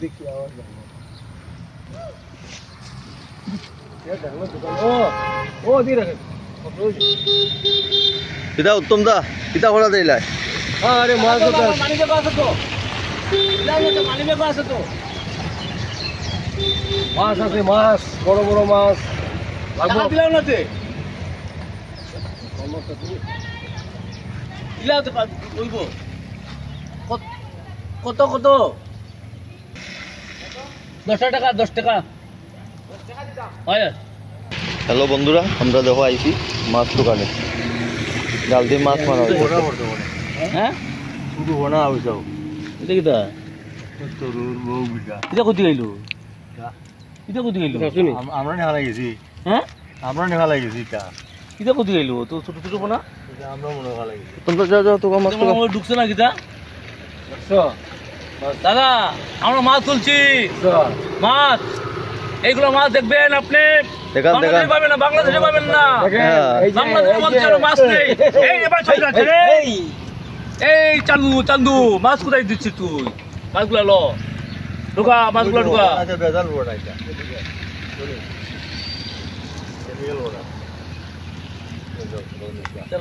দেখি আওয়াজ কিতা উত্তম দা কিতা করা দিলাই আরে মাছ পানি বেগো আছে তো পানি বেগো আছে তো মাছ আছে মাছ বড় বড় মাছ টাকা দিলাও না তে দিলাও তো কইব কত কত 10 টাকা 10 টাকা হয়। হ্যালো বন্ধুরা আমরা দেখো আইছি মাছ দোকানে জাল দিয়ে মাছ মারা হয়েছে হ্যাঁ শুধু বনা হইছাও এটা কিটা তোরুর বউ বিটা এটা কত গেল এটা কত গেল আমরা নেওয়া লাগেছি হ্যাঁ আমরা নেওয়া লাগেছি এটা এটা কত গেল তো ছোট ছোট পোনা আমরা মনে ভালো লাগেছি তোমরা যাও যাও তোকে মাছ তোমার ঢুকছে না কিটা দাদা আমরা মাছ তুলছি মাছ এইগুলো মাছ দেখবেন আপনি দেখান দেখান বাংলাদেশে পাবেন না বাংলাদেশে পাবেন না বাংলাদেশে মাছ নেই এই এবার চলে যাচ্ছে রে এই চান্দু মাছ কোথায় দিচ্ছিস তুই মাছগুলো লো ঢুকা মাছগুলো ঢুকা আচ্ছা বেজাল বড়া এটা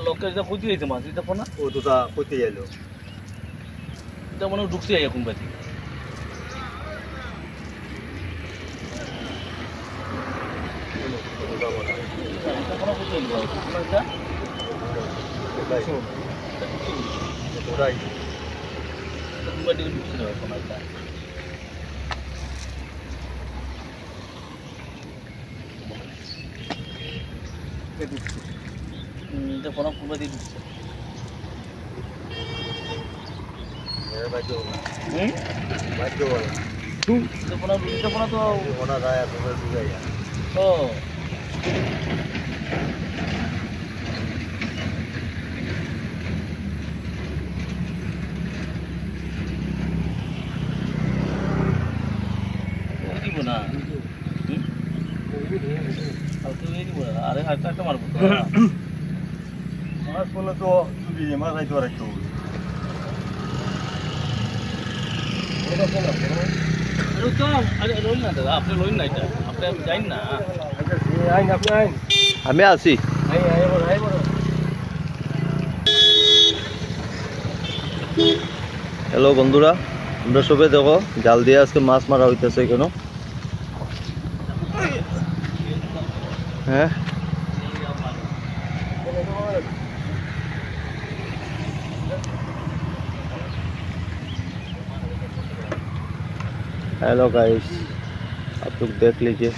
লোকে এটা কই দিয়েছে মাছ এটা না ও তো তা কইতে যাইলো এটা মনে হয় ঢুকছে এখন বাজি আরে একটা মারবো মাছ বলে তো চুরি মাছ আইতে রাখতে হবে আপনি লইন না এটা আপনি যাইন না আইন আপনি আইন আমি আছি হ্যালো বন্ধুরা আমরা সবে দেখো জাল দিয়ে আজকে মাছ মারা হইতেছে কেন হ্যাঁ हेलो गाइस आप लोग देख लीजिए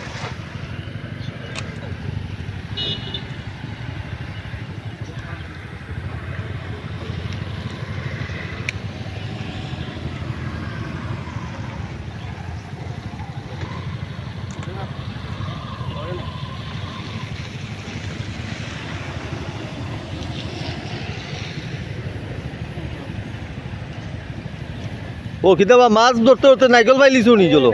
ও কিতাবা মাছ ধরতে ধরতে নাইকল পাইলি শুনি চলো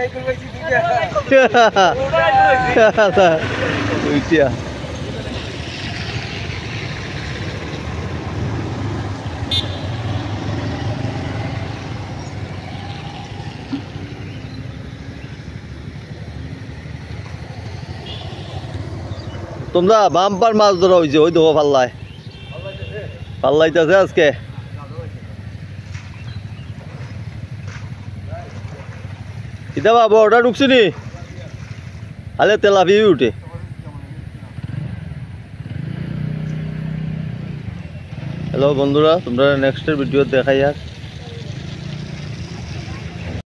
তোমরা বাম্পার মাছ ধরা হয়েছে ওই দেখো পাল্লায় পাল্লাইতেছে আজকে কিতা বাবা অর্ডার ঢুকছি নি আলে তেলাপি উঠে হ্যালো বন্ধুরা তোমরা নেক্সটের ভিডিও দেখাই আর